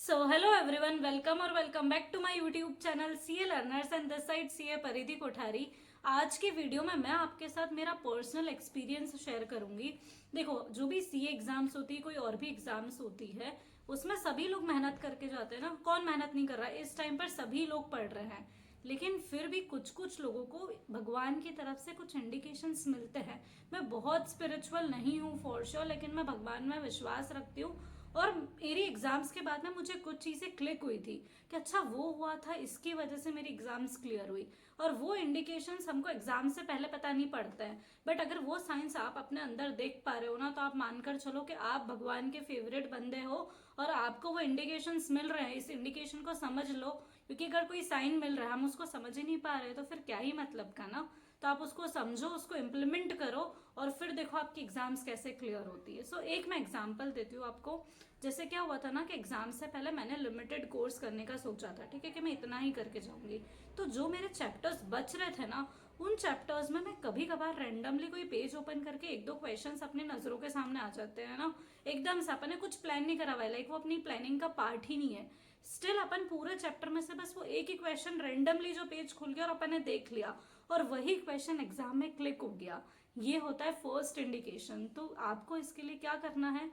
So hello everyone, welcome back to my YouTube channel CA learners and this side CA Paridhi Kothari. आज की video में मैं आपके साथ मेरा पर्सनल एक्सपीरियंस शेयर करूंगी। देखो, जो भी सीए एग्जाम्स होती है, कोई और भी एग्जाम्स होती है, उसमें सभी लोग मेहनत करके जाते हैं ना। कौन मेहनत नहीं कर रहा है? इस टाइम पर सभी लोग पढ़ रहे हैं, लेकिन फिर भी कुछ कुछ लोगों को भगवान की तरफ से कुछ इंडिकेशंस मिलते हैं। मैं बहुत स्पिरिचुअल नहीं हूँ फॉर श्योर, लेकिन मैं भगवान में विश्वास रखती हूँ। और मेरी एग्जाम्स के बाद ना मुझे कुछ चीजें क्लिक हुई थी कि अच्छा वो हुआ था, इसकी वजह से मेरी एग्जाम्स क्लियर हुई। और वो इंडिकेशंस हमको एग्जाम से पहले पता नहीं पड़ते हैं, बट अगर वो साइंस आप अपने अंदर देख पा रहे हो ना, तो आप मानकर चलो कि आप भगवान के फेवरेट बंदे हो और आपको वो इंडिकेशंस मिल रहे हैं। इस इंडिकेशन को समझ लो, क्योंकि अगर कोई साइन मिल रहा है, हम उसको समझ ही नहीं पा रहे, तो फिर क्या ही मतलब का ना। तो आप उसको समझो, उसको इम्प्लीमेंट करो, और फिर देखो आपकी एग्जाम्स कैसे क्लियर होती है। एक मैं एग्जाम्पल देती हूँ आपको। जैसे क्या हुआ था ना कि एग्जाम से पहले मैंने लिमिटेड कोर्स करने का सोचा था, ठीक है, कि मैं इतना ही करके जाऊंगी। तो जो मेरे चैप्टर्स बच रहे थे ना, उन चैप्टर्स में मैं कभी कभार रैंडमली कोई पेज ओपन करके एक दो क्वेश्चंस अपनी नजरों के सामने आ जाते हैं ना, एकदम से। अपने कुछ प्लान नहीं करा हुआ है, लाइक वो अपनी प्लानिंग का पार्ट ही नहीं है। स्टिल अपन पूरे चैप्टर में से बस वो एक ही क्वेश्चन रैंडमली जो पेज खुल गया और अपन ने देख लिया, और वही क्वेश्चन एग्जाम में क्लिक हो गया। ये होता है फर्स्ट इंडिकेशन। तो आपको इसके लिए क्या करना है?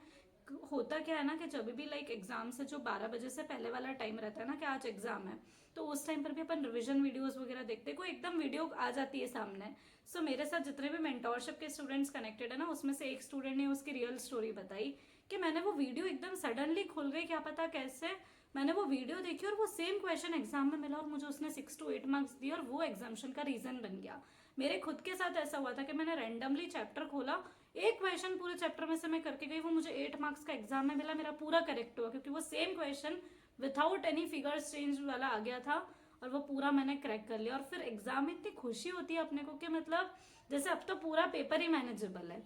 होता क्या है ना कि जब भी लाइक एग्जाम से जो 12 बजे से पहले वाला टाइम रहता है ना कि आज एग्जाम है, तो उस टाइम पर भी अपन रिवीजन वीडियोस वगैरह देखते हैं, कोई एकदम वीडियो आ जाती है सामने। मेरे साथ जितने भी मेंटोरशिप के स्टूडेंट्स कनेक्टेड है ना, उसमें से एक स्टूडेंट ने उसकी रियल स्टोरी बताई कि मैंने वो वीडियो एकदम सडनली खुल गई, क्या पता कैसे। मैंने वो वीडियो देखी और वो सेम क्वेश्चन एग्जाम में मिला और मुझे उसने 6 to 8 मार्क्स दिए, और वो एग्जामेशन का रीजन बन गया। मेरे खुद के साथ ऐसा हुआ था कि मैंने रैंडमली चैप्टर खोला, एक क्वेश्चन पूरे चैप्टर में से मैं करके गई, वो मुझे 8 मार्क्स का एग्जाम में मिला, मेरा पूरा करेक्ट हुआ, क्योंकि वो same question without any figures change वाला आ गया था, और वो पूरा मैंने क्रैक कर लिया। और फिर एग्जाम में इतनी खुशी होती है अपने को कि मतलब जैसे अब तो पूरा पेपर ही मैनेजेबल है।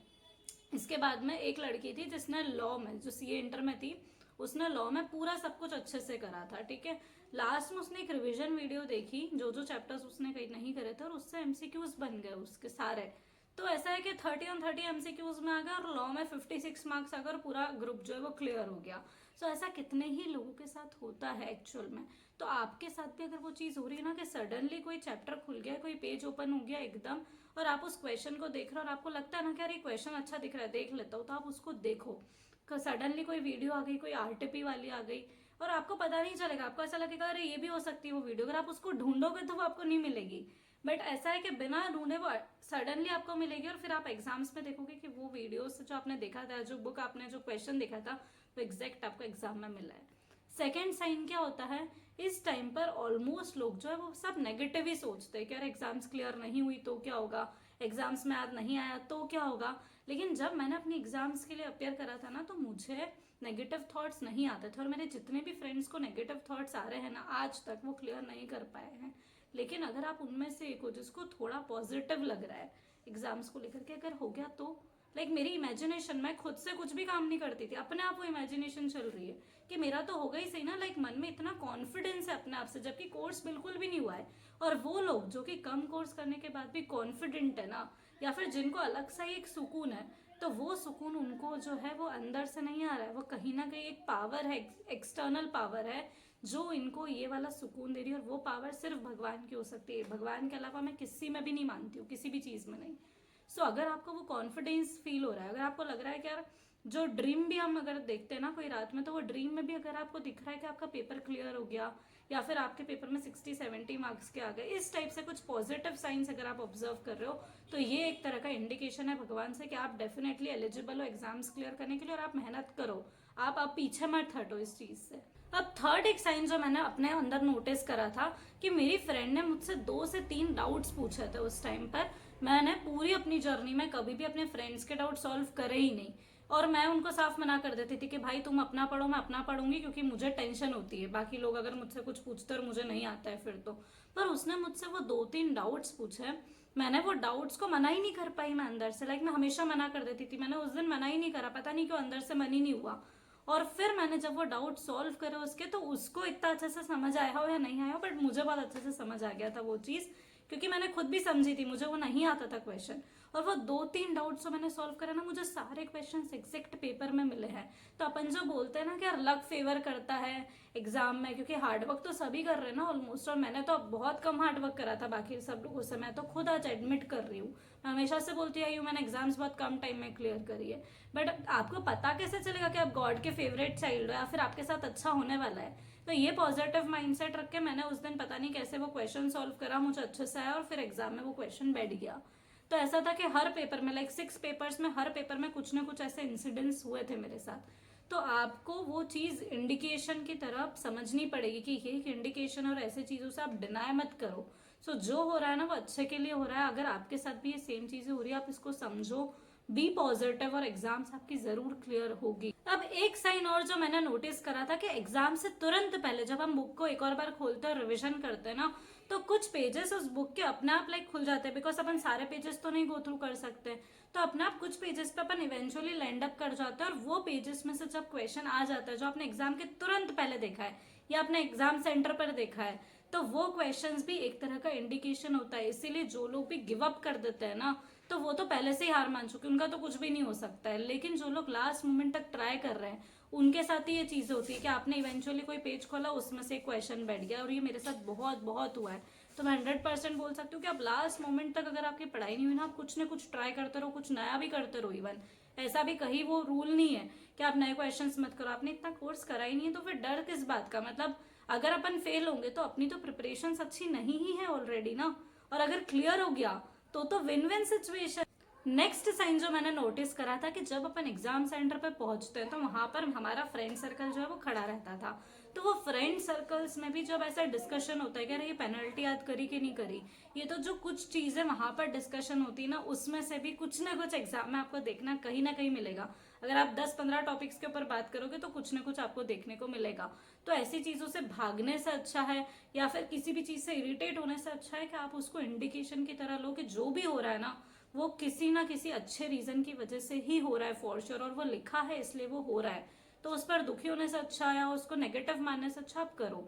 इसके बाद में एक लड़की थी जिसने लॉ में, जो सीए इंटर में थी, उसने लॉ में पूरा सब कुछ अच्छे से करा था, ठीक है। लास्ट में उसने एक रिवीजन वीडियो देखी, जो जो चैप्टर्स उसने कहीं नहीं करे थे, और उससे एमसीक्यूज बन गए उसके सारे। तो ऐसा है कि 30 on 30 एमसीक्यूज में आ गया, और लॉ में 56 मार्क्स आकर पूरा ग्रुप जो है वो क्लियर हो गया। ऐसा कितने ही लोगों के साथ होता है एक्चुअल में। तो आपके साथ भी अगर वो चीज हो रही है ना कि सडनली कोई चैप्टर खुल गया, कोई पेज ओपन हो गया एकदम, और आप उस क्वेश्चन को देख रहे हो और आपको लगता है ना कि यार ये क्वेश्चन अच्छा दिख रहा है, देख लेता हूँ, तो आप उसको देखो। सडनली कोई वीडियो आ गई, कोई आरटीपी वाली आ गई, और आपको पता नहीं चलेगा, आपको ऐसा लगेगा अरे ये भी हो सकती है वो वीडियो। अगर आप उसको ढूंढोगे तो वो आपको नहीं मिलेगी, बट ऐसा है कि बिना ढूंढे वो सडनली आपको मिलेगी, और फिर आप एग्जाम्स में देखोगे कि वो वीडियो से जो आपने देखा था, जो बुक आपने जो क्वेश्चन देखा था, वो एग्जैक्ट आपको एग्जाम में मिला है। सेकेंड साइन क्या होता है? इस टाइम पर ऑलमोस्ट लोग जो है वो सब नेगेटिव ही सोचते हैं कि यार एग्जाम्स क्लियर नहीं हुई तो क्या होगा, एग्जाम्स में आज नहीं आया तो क्या होगा। लेकिन जब मैंने अपनी एग्जाम्स के लिए अपेयर करा था ना, तो मुझे नेगेटिव थॉट्स नहीं आते थे, और मेरे जितने भी फ्रेंड्स को नेगेटिव थॉट्स आ रहे हैं ना, आज तक वो क्लियर नहीं कर पाए हैं। लेकिन अगर आप उनमें से एक हो जिसको थोड़ा पॉजिटिव लग रहा है एग्जाम्स को लेकर के, अगर हो गया तो लाइक मेरी इमेजिनेशन, मैं खुद से कुछ भी काम नहीं करती थी, अपने आप वो इमेजिनेशन चल रही है कि मेरा तो होगा ही सही ना। लाइक मन में इतना कॉन्फिडेंस है अपने आप से, जबकि कोर्स बिल्कुल भी नहीं हुआ है। और वो लोग जो कि कम कोर्स करने के बाद भी कॉन्फिडेंट है ना, या फिर जिनको अलग सा ही एक सुकून है, तो वो सुकून उनको जो है वो अंदर से नहीं आ रहा है, वो कहीं ना कहीं एक पावर है, एक्सटर्नल पावर है, जो इनको ये वाला सुकून दे रही है। और वो पावर सिर्फ भगवान की हो सकती है, भगवान के अलावा मैं किसी में भी नहीं मानती हूँ, किसी भी चीज में नहीं। अगर आपको वो कॉन्फिडेंस फील हो रहा है, अगर आपको लग रहा है कि यार जो ड्रीम भी हम अगर देखते हैं ना कोई रात में, तो वो ड्रीम में भी अगर आपको दिख रहा है कि आपका पेपर क्लियर हो गया, या फिर आपके पेपर में 60-70 मार्क्स के आ गए, इस टाइप से कुछ पॉजिटिव साइंस अगर आप ऑब्जर्व कर रहे हो, तो ये एक तरह का इंडिकेशन है भगवान से कि आप डेफिनेटली एलिजिबल हो एग्जाम्स क्लियर करने के लिए, और आप मेहनत करो, आप पीछे मत हटो इस चीज से। अब थर्ड एक साइन जो मैंने अपने अंदर नोटिस करा था, कि मेरी फ्रेंड ने मुझसे 2 से 3 डाउट्स पूछे थे उस टाइम पर। मैंने पूरी अपनी जर्नी में कभी भी अपने फ्रेंड्स के डाउट सॉल्व करे ही नहीं, और मैं उनको साफ मना कर देती थी कि भाई तुम अपना पढ़ो, मैं अपना पढ़ूंगी, क्योंकि मुझे टेंशन होती है बाकी लोग अगर मुझसे कुछ पूछते और मुझे नहीं आता है फिर तो। पर उसने मुझसे वो 2-3 डाउट्स पूछे, मैंने वो डाउट्स को मना ही नहीं कर पाई मैं अंदर से, लाइक मैं हमेशा मना कर देती थी, मैंने उस दिन मना ही नहीं करा, पता नहीं क्यों अंदर से मन ही नहीं हुआ। और फिर मैंने जब वो डाउट सॉल्व करे उसके, तो उसको इतना अच्छे से समझ आया हो या नहीं आया हो, बट मुझे बहुत अच्छे से समझ आ गया था वो चीज, क्योंकि मैंने खुद भी समझी थी, मुझे वो नहीं आता था क्वेश्चन। और वो 2-3 डाउट्स जो मैंने सॉल्व करा ना, मुझे सारे क्वेश्चंस एग्जैक्ट पेपर में मिले हैं। तो अपन जो बोलते हैं ना कि यार लक फेवर करता है एग्जाम में, क्योंकि हार्डवर्क तो सभी कर रहे हैं ना ऑलमोस्ट, और मैंने तो बहुत कम हार्डवर्क करा था बाकी सब लोगों से, मैं तो खुद आज एडमिट कर रही हूँ। मैं हमेशा से बोलती आई हूँ मैंने एग्जाम्स बहुत कम टाइम में क्लियर करी है। बट आपको पता कैसे चलेगा कि आप गॉड के फेवरेट चाइल्ड हो या फिर आपके साथ अच्छा होने वाला है? तो ये पॉजिटिव माइंडसेट रख के मैंने उस दिन पता नहीं कैसे वो क्वेश्चन सॉल्व करा, मुझे अच्छे से आया और फिर एग्जाम में वो क्वेश्चन बैठ गया। तो ऐसा था कि हर पेपर में लाइक 6 पेपर्स में हर पेपर में कुछ ना कुछ ऐसे इंसिडेंट्स हुए थे मेरे साथ। तो आपको वो चीज इंडिकेशन की तरफ समझनी पड़ेगी कि ये एक इंडिकेशन, और ऐसे चीजों से आप डिनाई मत करो। सो जो हो रहा है ना वो अच्छे के लिए हो रहा है। अगर आपके साथ भी ये सेम चीजें हो रही है, आप इसको समझो, बी पॉजिटिव, और एग्जाम्स आपकी जरूर क्लियर होगी। अब एक साइन और जो मैंने नोटिस करा था कि एग्जाम से तुरंत पहले जब हम बुक को एक और बार खोलते हैं और रिविजन करते हैं ना, तो कुछ पेजेस उस बुक के अपने आप लाइक खुल जाते हैं, बिकॉज अपन सारे पेजेस तो नहीं गो थ्रू कर सकते। तो अपने आप कुछ पेजेस पे अपन इवेंचुअली लैंड अप कर जाते हैं, और वो पेजेस में से जब क्वेश्चन आ जाता है जो आपने एग्जाम के तुरंत पहले देखा है या अपने एग्जाम सेंटर पर देखा है, तो वो क्वेश्चंस भी एक तरह का इंडिकेशन होता है। इसीलिए जो लोग भी गिव अप कर देते हैं ना, तो वो तो पहले से ही हार मान चुके, उनका तो कुछ भी नहीं हो सकता है। लेकिन जो लोग लास्ट मोमेंट तक ट्राई कर रहे हैं, उनके साथ ही ये चीज होती है कि आपने इवेंचुअली कोई पेज खोला, उसमें से एक क्वेश्चन बैठ गया, और ये मेरे साथ बहुत बहुत हुआ है। तो मैं 100% बोल सकती हूँ कि आप लास्ट मोमेंट तक अगर आपकी पढ़ाई नहीं हुई ना, आप कुछ ना कुछ ट्राई करते रहो, कुछ नया भी करते रहो। इवन ऐसा भी कहीं वो रूल नहीं है कि आप नए क्वेश्चंस मत करो। आपने इतना कोर्स करा ही नहीं है तो फिर डर किस बात का? मतलब अगर अपन फेल होंगे तो अपनी तो प्रिपरेशन अच्छी नहीं ही है ऑलरेडी ना, और अगर क्लियर हो गया तो win win situation. Next sign जो मैंने नोटिस करा था कि जब अपन एग्जाम सेंटर पे पहुंचते हैं तो वहां पर हमारा फ्रेंड सर्कल जो है वो खड़ा रहता था। तो वो फ्रेंड सर्कल्स में भी जब ऐसा डिस्कशन होता है कि अरे ये पेनल्टी याद करी कि नहीं करी, ये तो जो कुछ चीजें वहां पर डिस्कशन होती है ना, उसमें से भी कुछ ना कुछ एग्जाम में आपको देखना कहीं ना कहीं मिलेगा। अगर आप 10-15 टॉपिक्स के ऊपर बात करोगे तो कुछ ना कुछ आपको देखने को मिलेगा। तो ऐसी चीजों से भागने से अच्छा है, या फिर किसी भी चीज से इरिटेट होने से अच्छा है कि आप उसको इंडिकेशन की तरह लो कि जो भी हो रहा है ना, वो किसी ना किसी अच्छे रीजन की वजह से ही हो रहा है फॉर श्योर, और वो लिखा है इसलिए वो हो रहा है। तो उस पर दुखी होने से अच्छा या उसको नेगेटिव मानने से अच्छा आप करो।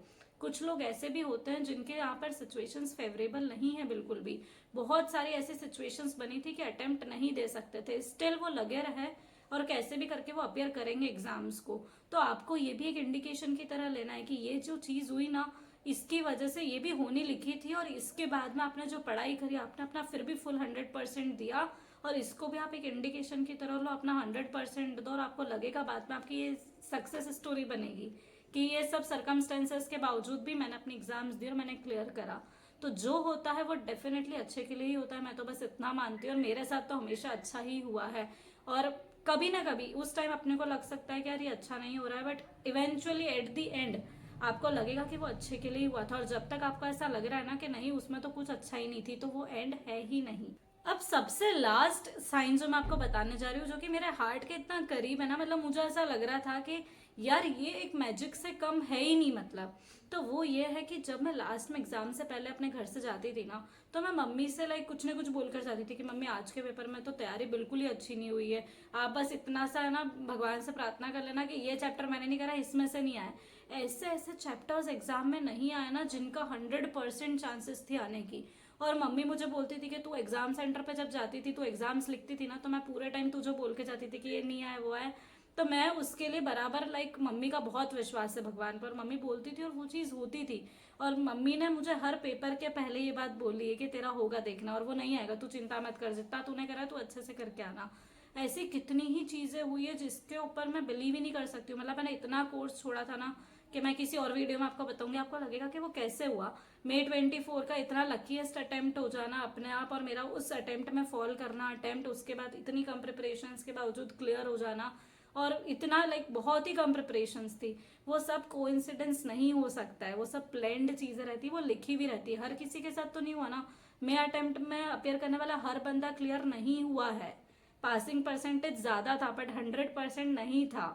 कुछ लोग ऐसे भी होते हैं जिनके यहाँ पर सिचुएशंस फेवरेबल नहीं है बिल्कुल भी। बहुत सारी ऐसी सिचुएशंस बनी थी कि अटेम्प्ट नहीं दे सकते थे, स्टिल वो लगे रहे और कैसे भी करके वो अपियर करेंगे एग्जाम्स को। तो आपको ये भी एक इंडिकेशन की तरह लेना है कि ये जो चीज हुई ना, इसकी वजह से ये भी होनी लिखी थी, और इसके बाद में आपने जो पढ़ाई करी आपने अपना फिर भी फुल 100% दिया, और इसको भी आप एक इंडिकेशन की तरह लो, अपना 100% दो, और आपको लगेगा बाद में आपकी ये सक्सेस स्टोरी बनेगी कि ये सब सर्कमस्टेंसेस के बावजूद भी मैंने अपनी एग्जाम्स दी और मैंने क्लियर करा। तो जो होता है वो डेफिनेटली अच्छे के लिए ही होता है, मैं तो बस इतना मानती हूँ, और मेरे साथ तो हमेशा अच्छा ही हुआ है। और कभी ना कभी उस टाइम अपने को लग सकता है कि यार ये अच्छा नहीं हो रहा है, but eventually at the end आपको लगेगा कि वो अच्छे के लिए ही हुआ था। और जब तक आपको ऐसा लग रहा है ना कि नहीं उसमें तो कुछ अच्छा ही नहीं थी, तो वो एंड है ही नहीं। अब सबसे लास्ट साइन जो मैं आपको बताने जा रही हूँ, जो कि मेरे हार्ट के इतना करीब है ना, मतलब मुझे ऐसा लग रहा था कि यार ये एक मैजिक से कम है ही नहीं, मतलब तो वो ये है कि जब मैं लास्ट में एग्जाम से पहले अपने घर से जाती थी ना, तो मैं मम्मी से लाइक कुछ ना कुछ बोलकर जाती थी कि मम्मी आज के पेपर में तो तैयारी बिल्कुल ही अच्छी नहीं हुई है, आप बस इतना सा है ना भगवान से प्रार्थना कर लेना कि ये चैप्टर मैंने नहीं करा, इसमें से नहीं आया। ऐसे ऐसे चैप्टर्स एग्जाम में नहीं आए ना जिनका 100% चांसेस थी आने की। और मम्मी मुझे बोलती थी कि तू एग्जाम सेंटर पे जब जाती थी, तू एग्जाम्स लिखती थी ना, तो मैं पूरे टाइम तुझे बोल के जाती थी कि ये नहीं आए वो आए। तो मैं उसके लिए बराबर लाइक मम्मी का बहुत विश्वास है भगवान पर, मम्मी बोलती थी और वो चीज़ होती थी। और मम्मी ने मुझे हर पेपर के पहले ये बात बोली है कि तेरा होगा देखना, और वो नहीं आएगा, तू चिंता मत कर, जितना तूने करा तू अच्छे से करके आना। ऐसी कितनी ही चीज़ें हुई है जिसके ऊपर मैं बिलीव ही नहीं कर सकती हूँ। मतलब मैंने इतना कोर्स छोड़ा था ना कि मैं किसी और वीडियो में आपको बताऊंगी, आपको लगेगा कि वो कैसे हुआ। May 24 का इतना लकीएस्ट अटेम्प्ट हो जाना अपने आप, और मेरा उस अटेम्प्ट में फॉल करना अटेम्प्ट, उसके बाद इतनी कम प्रिपरेशंस के बावजूद क्लियर हो जाना, और इतना लाइक बहुत ही कम प्रिपरेशंस थी। वो सब कोइंसिडेंस नहीं हो सकता है, वो सब प्लान्ड चीजें रहती है, वो लिखी भी रहती है। हर किसी के साथ तो नहीं हुआ ना। मे अटेम्प्ट में अपेयर करने वाला हर बंदा क्लियर नहीं हुआ है। पासिंग परसेंटेज ज्यादा था बट 100% नहीं था,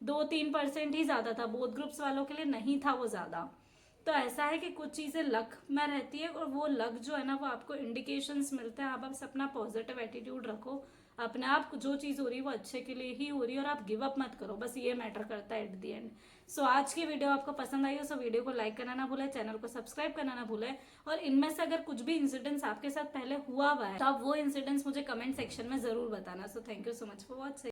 2-3% ही ज्यादा था, बोथ ग्रुप्स वालों के लिए नहीं था वो ज्यादा। तो ऐसा है कि कुछ चीजें लक में रहती है, और वो लक जो है ना वो आपको इंडिकेशंस मिलते हैं। आप बस अपना पॉजिटिव एटीट्यूड रखो, अपने आप जो चीज़ हो रही है वो अच्छे के लिए ही हो रही है, और आप गिव अप मत करो, बस ये मैटर करता है एट द एंड। सो आज की वीडियो आपको पसंद आई हो सो वीडियो को लाइक करना ना भूले, चैनल को सब्सक्राइब करना ना भूले, और इनमें से अगर कुछ भी इंसिडेंट्स आपके साथ पहले हुआ है तो आप वो इंसिडेंट्स मुझे कमेंट सेक्शन में जरूर बताना। So thank you so much for watching.